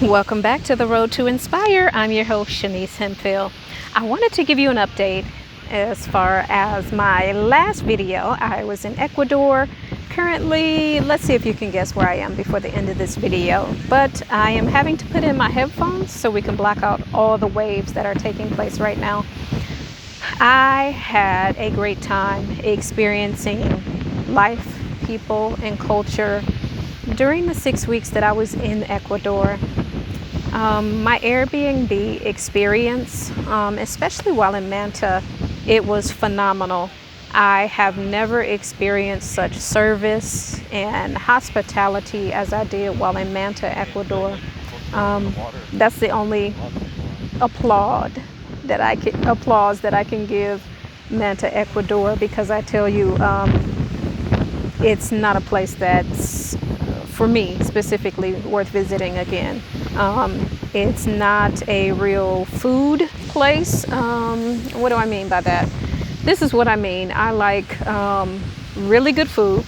Welcome back to the Road to Inspire. I'm your host, Shanice Hemphill. I wanted to give you an update as far as my last video. I was in Ecuador. Currently, let's see if you can guess where I am before the end of this video. But I am having to put in my headphones so we can block out all the waves that are taking place right now. I had a great time experiencing life, people, and culture during the 6 weeks that I was in Ecuador. My Airbnb experience, especially while in Manta, it was phenomenal. I have never experienced such service and hospitality as I did while in Manta, Ecuador. That's the only applause that I can give Manta, Ecuador, because I tell you, it's not a place that's, for me specifically, worth visiting again. It's not a real food place. What do I mean by that? This is what I mean. I like really good food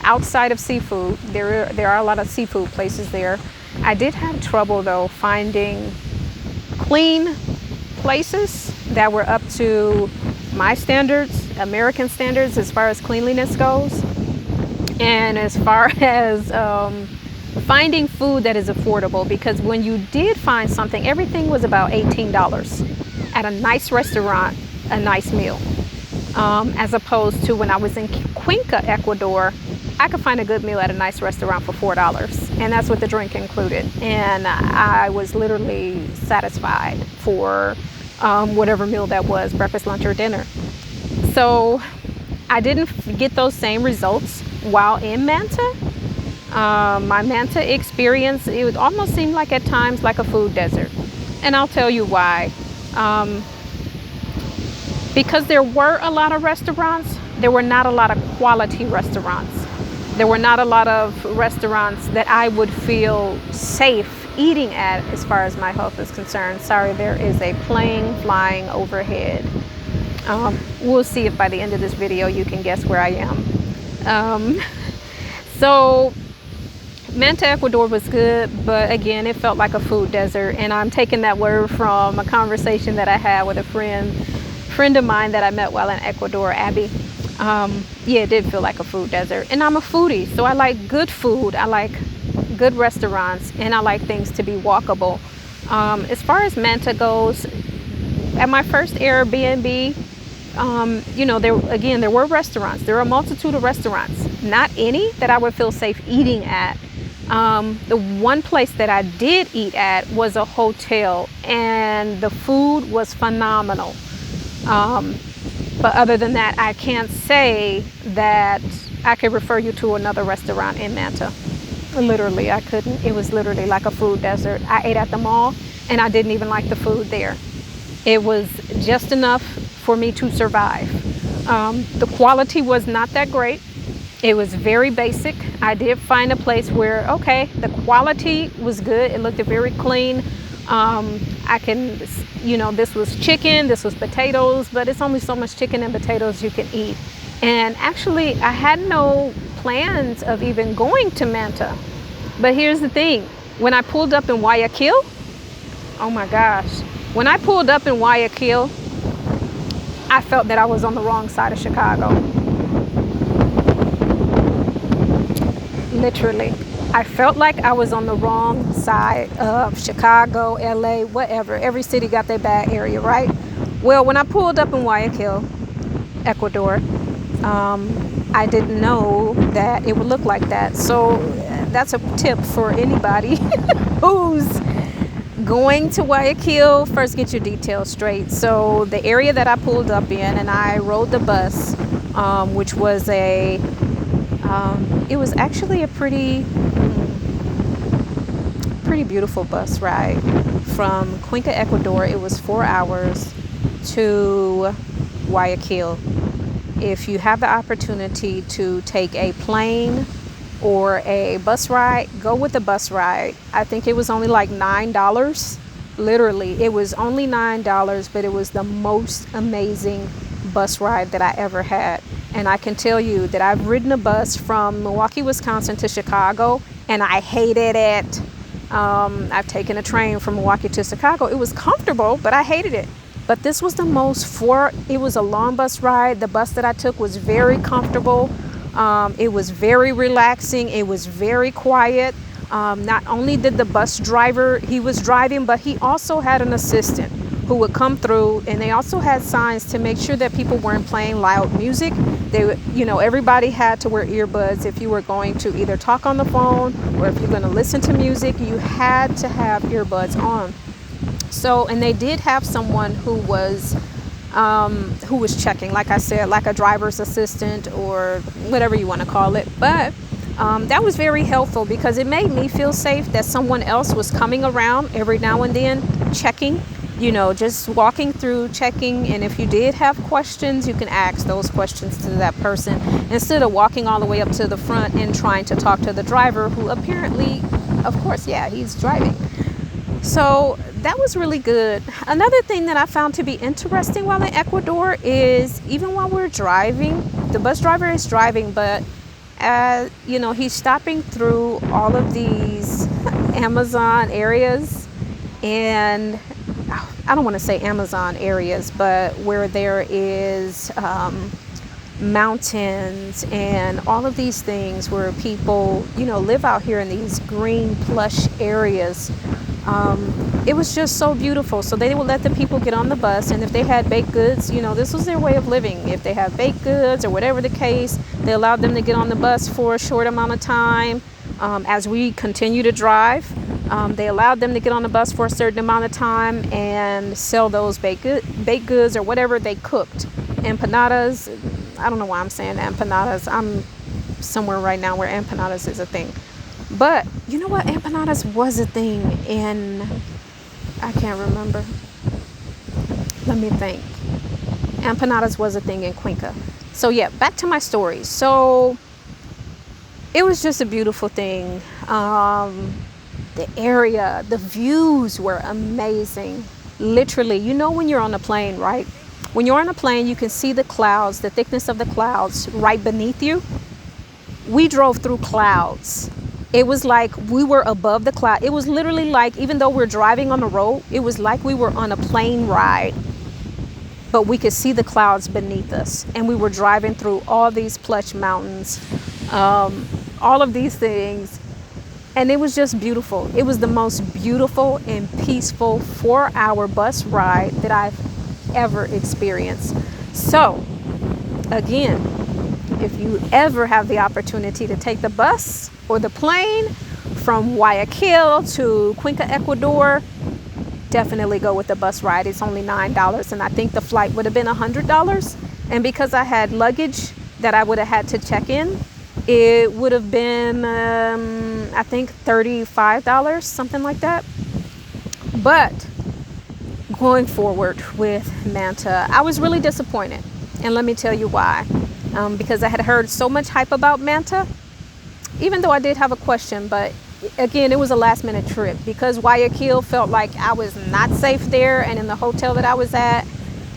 outside of seafood. There are a lot of seafood places there. I did have trouble though finding clean places that were up to my standards, American standards, as far as cleanliness goes. And as far as finding food that is affordable, because when you did find something, everything was about $18 at a nice restaurant, a nice meal. As opposed to when I was in Cuenca, Ecuador, I could find a good meal at a nice restaurant for $4, and that's with the drink included. And I was literally satisfied for whatever meal that was, breakfast, lunch, or dinner. So I didn't get those same results while in Manta. My Manta experience, it would almost seem like at times like a food desert. And I'll tell you why. Because there were a lot of restaurants, there were not a lot of quality restaurants. There were not a lot of restaurants that I would feel safe eating at as far as my health is concerned. Sorry, there is a plane flying overhead. We'll see if by the end of this video you can guess where I am. So Manta, Ecuador was good, but again, it felt like a food desert. And I'm taking that word from a conversation that I had with a friend of mine that I met while in Ecuador, Abby. Yeah, it did feel like a food desert. And I'm a foodie, so I like good food. I like good restaurants, and I like things to be walkable. As far as Manta goes, at my first Airbnb, there were restaurants. There were a multitude of restaurants. Not any that I would feel safe eating at. The one place that I did eat at was a hotel, and the food was phenomenal. But other than that, I can't say that I could refer you to another restaurant in Manta. Literally, I couldn't. It was literally like a food desert. I ate at the mall, and I didn't even like the food there. It was just enough for me to survive. The quality was not that great. It was very basic. I did find a place where, okay, the quality was good. It looked very clean. This was chicken, this was potatoes, but it's only so much chicken and potatoes you can eat. And actually, I had no plans of even going to Manta. But here's the thing. When I pulled up in Guayaquil, oh my gosh. When I pulled up in Guayaquil, I felt that I was on the wrong side of Chicago. Literally. I felt like I was on the wrong side of Chicago, LA, whatever. Every city got their bad area, right? Well, when I pulled up in Guayaquil, Ecuador, I didn't know that it would look like that. So that's a tip for anybody who's going to Guayaquil. First, get your details straight. So the area that I pulled up in, and I rode the bus, which was it was actually a pretty beautiful bus ride from Cuenca, Ecuador. It was 4 hours to Guayaquil. If you have the opportunity to take a plane or a bus ride, go with the bus ride. I think it was only like $9. Literally, it was only $9, but it was the most amazing bus ride that I ever had. And I can tell you that I've ridden a bus from Milwaukee, Wisconsin to Chicago, and I hated it. I've taken a train from Milwaukee to Chicago. It was comfortable, but I hated it. But this was it was a long bus ride. The bus that I took was very comfortable. It was very relaxing. It was very quiet. Not only did the bus driver, he was driving, but he also had an assistant who would come through, and they also had signs to make sure that people weren't playing loud music. Everybody had to wear earbuds if you were going to either talk on the phone or if you're going to listen to music, you had to have earbuds on. So, and they did have someone who was checking, like I said, like a driver's assistant or whatever you want to call it. But that was very helpful because it made me feel safe that someone else was coming around every now and then checking, just walking through, checking. And if you did have questions, you can ask those questions to that person instead of walking all the way up to the front and trying to talk to the driver who apparently, of course, yeah, he's driving. So that was really good. Another thing that I found to be interesting while in Ecuador is even while we're driving, the bus driver is driving, but he's stopping through all of these Amazon areas, and I don't want to say Amazon areas, but where there is mountains and all of these things where people, live out here in these green plush areas. It was just so beautiful. So they would let the people get on the bus, and if they had baked goods, this was their way of living. If they have baked goods or whatever the case, they allowed them to get on the bus for a short amount of time. As we continue to drive, they allowed them to get on the bus for a certain amount of time and sell those baked goods or whatever they cooked. Empanadas, I don't know why I'm saying empanadas. I'm somewhere right now where empanadas is a thing. But you know what? Empanadas was a thing in, I can't remember. Let me think. Empanadas was a thing in Cuenca. So yeah, back to my story. So it was just a beautiful thing. The area, the views were amazing. Literally, when you're on a plane, right? When you're on a plane, you can see the clouds, the thickness of the clouds right beneath you. We drove through clouds. It was like we were above the cloud. It was literally like, even though we're driving on the road, it was like we were on a plane ride, but we could see the clouds beneath us. And we were driving through all these plush mountains, all of these things. And it was just beautiful. It was the most beautiful and peaceful 4-hour bus ride that I've ever experienced. So again, if you ever have the opportunity to take the bus or the plane from Guayaquil to Cuenca, Ecuador, definitely go with the bus ride. It's only $9, and I think the flight would have been $100. And because I had luggage that I would have had to check in, it would have been, I think, $35, something like that. But going forward with Manta, I was really disappointed. And let me tell you why. Because I had heard so much hype about Manta, even though I did have a question. But again, it was a last minute trip because Guayaquil felt like I was not safe there. And in the hotel that I was at,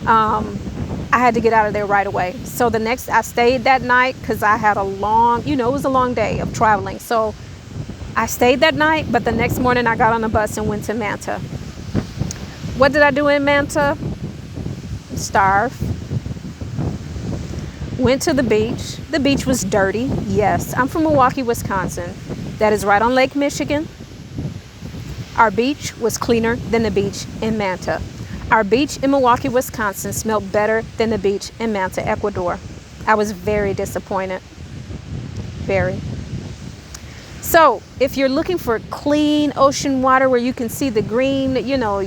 I had to get out of there right away. So I stayed that night because I had it was a long day of traveling. So I stayed that night, but the next morning I got on the bus and went to Manta. What did I do in Manta? Starve. Went to the beach. The beach was dirty. Yes, I'm from Milwaukee, Wisconsin. That is right on Lake Michigan. Our beach was cleaner than the beach in Manta. Our beach in Milwaukee, Wisconsin smelled better than the beach in Manta, Ecuador. I was very disappointed. Very. So if you're looking for clean ocean water where you can see the green,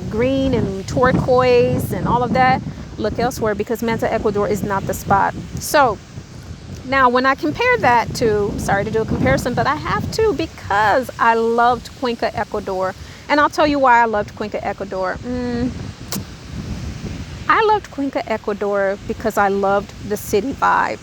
green and turquoise and all of that, look elsewhere because Manta, Ecuador is not the spot. So now when I compare that to, sorry to do a comparison, but I have to because I loved Cuenca, Ecuador. And I'll tell you why I loved Cuenca, Ecuador. I loved Cuenca, Ecuador because I loved the city vibe.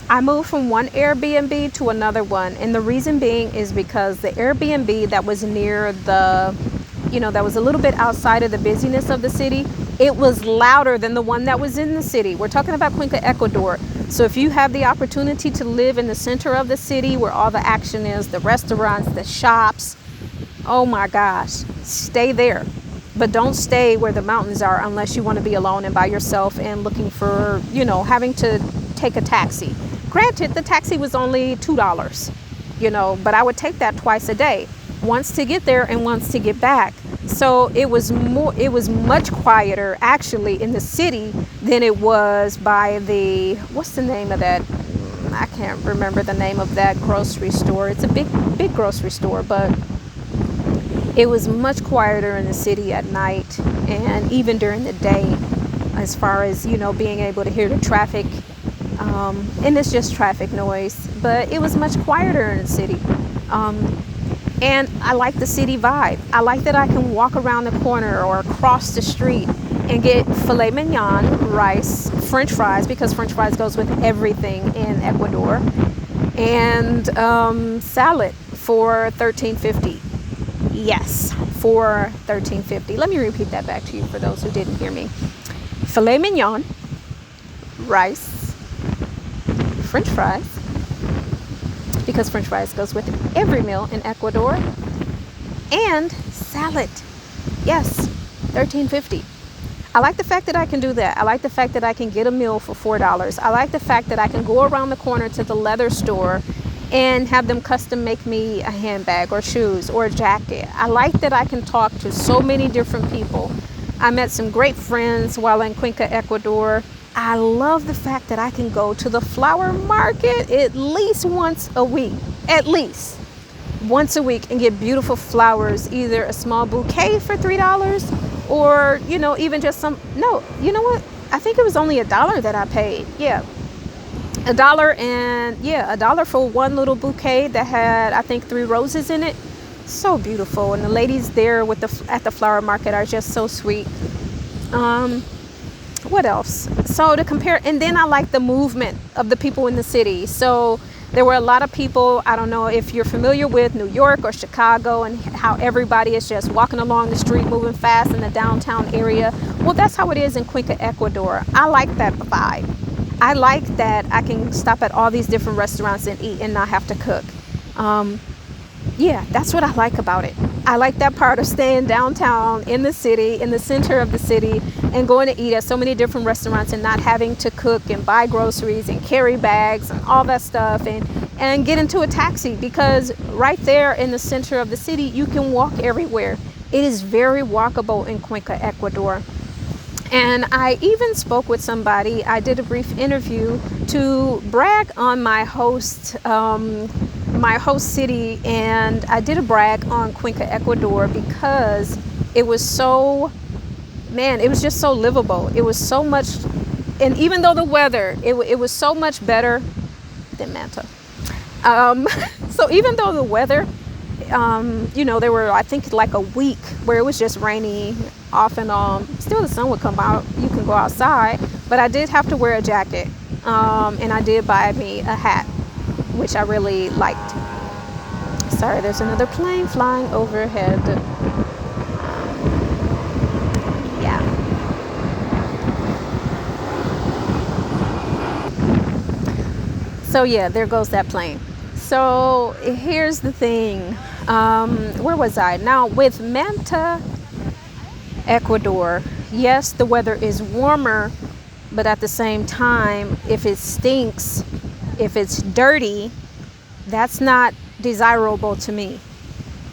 I moved from one Airbnb to another one. And the reason being is because the Airbnb that was near that was a little bit outside of the busyness of the city, it was louder than the one that was in the city. We're talking about Cuenca, Ecuador. So if you have the opportunity to live in the center of the city where all the action is, the restaurants, the shops, Oh my gosh, stay there. But don't stay where the mountains are unless you want to be alone and by yourself and looking for, having to take a taxi. Granted, the taxi was only $2, but I would take that twice a day, once to get there and once to get back. So it was much quieter actually in the city than it was by what's the name of that? I can't remember the name of that grocery store. It's a big grocery store, but it was much quieter in the city at night and even during the day, as far as, being able to hear the traffic. And it's just traffic noise, but it was much quieter in the city. And I like the city vibe. I like that I can walk around the corner or across the street and get filet mignon, rice, French fries, because French fries goes with everything in Ecuador, and salad for $13.50. Yes, for $13.50. Let me repeat that back to you for those who didn't hear me. Filet mignon, rice, French fries, because French fries goes with every meal in Ecuador, and salad. Yes, $13.50. I like the fact that I can do that. I like the fact that I can get a meal for $4. I like the fact that I can go around the corner to the leather store and have them custom make me a handbag or shoes or a jacket. I like that I can talk to so many different people. I met some great friends while in Cuenca, Ecuador. I love the fact that I can go to the flower market at least once a week, at least once a week, and get beautiful flowers, either a small bouquet for $3 or, even just no, you know what? I think it was only $1 that I paid. Yeah. $1, and $1 for one little bouquet that had, I think, 3 roses in it. So beautiful. And the ladies there at the flower market are just so sweet. What else? So to compare, and then I like the movement of the people in the city. So there were a lot of people. I don't know if you're familiar with New York or Chicago and how everybody is just walking along the street, moving fast in the downtown area. Well, that's how it is in Cuenca, Ecuador. I like that vibe. I like that I can stop at all these different restaurants and eat and not have to cook. That's what I like about it. I like that part of staying downtown in the city, in the center of the city, and going to eat at so many different restaurants and not having to cook and buy groceries and carry bags and all that stuff and get into a taxi, because right there in the center of the city, you can walk everywhere. It is very walkable in Cuenca, Ecuador. And I even spoke with somebody. I did a brief interview to brag on my host city, and I did a brag on Cuenca, Ecuador, because it was it was just so livable. It was so much, and even though the weather, it was so much better than Manta. So even though the weather, there were, I think, like a week where it was just rainy off and on. Still, the sun would come out. You can go outside, but I did have to wear a jacket, and I did buy me a hat, which I really liked. Sorry, there's another plane flying overhead. So there goes that plane. So here's the thing. Where was I? Now, with Manta, Ecuador, yes, the weather is warmer, but at the same time, if it stinks, if it's dirty, that's not desirable to me.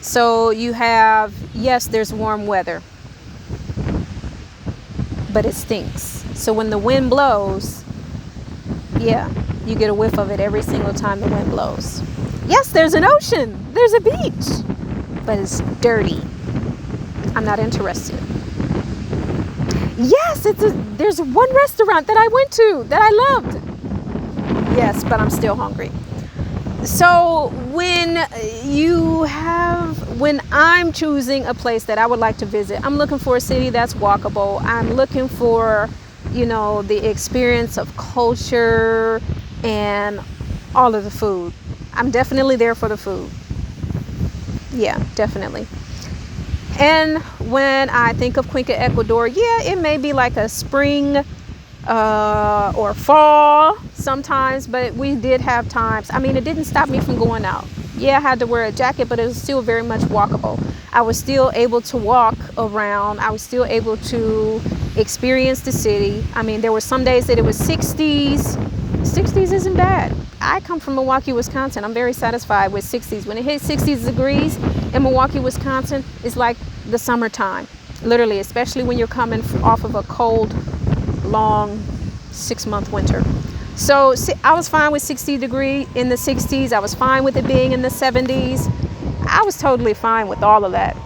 So you have, yes, there's warm weather, but it stinks. So when the wind blows, you get a whiff of it every single time the wind blows. Yes, there's an ocean, there's a beach, but it's dirty. I'm not interested. Yes, there's one restaurant that I went to that I loved. Yes, but I'm still hungry. So when I'm choosing a place that I would like to visit, I'm looking for a city that's walkable. I'm looking for, the experience of culture and all of the food. I'm definitely there for the food. Yeah, definitely. And when I think of Cuenca, Ecuador, it may be like a spring or fall sometimes, but we did have times. I mean, it didn't stop me from going out. Yeah, I had to wear a jacket, but it was still very much walkable. I was still able to walk around. I was still able to experience the city. I mean, there were some days that it was 60s. 60s isn't bad. I come from Milwaukee, Wisconsin. I'm very satisfied with 60s. When it hits 60 degrees in Milwaukee, Wisconsin, it's like the summertime, literally, especially when you're coming off of a cold, long 6-month winter. So I was fine with 60 in the 60s. I was fine with it being in the 70s. I was totally fine with all of that.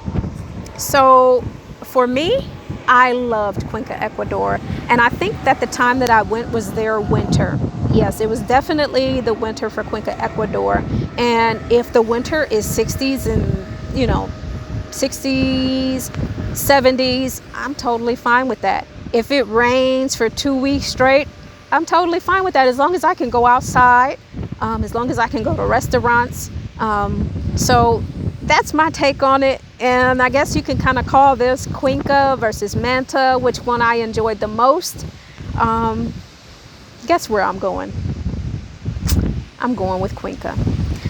So for me, I loved Cuenca, Ecuador. And I think that the time that I went was their winter. Yes, it was definitely the winter for Cuenca, Ecuador. And if the winter is 60s and, 60s, 70s, I'm totally fine with that. If it rains for 2 weeks straight, I'm totally fine with that, as long as I can go outside, as long as I can go to restaurants. So that's my take on it. And I guess you can kind of call this Cuenca versus Manta, which one I enjoyed the most. Guess where I'm going? I'm going with Cuenca.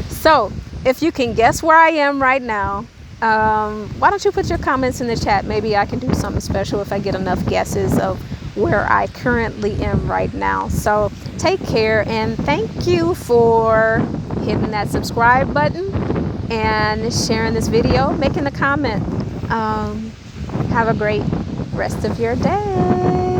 So if you can guess where I am right now, why don't you put your comments in the chat? Maybe I can do something special if I get enough guesses of where I currently am right now. So take care, and thank you for hitting that subscribe button and sharing this video, making a comment. Have a great rest of your day.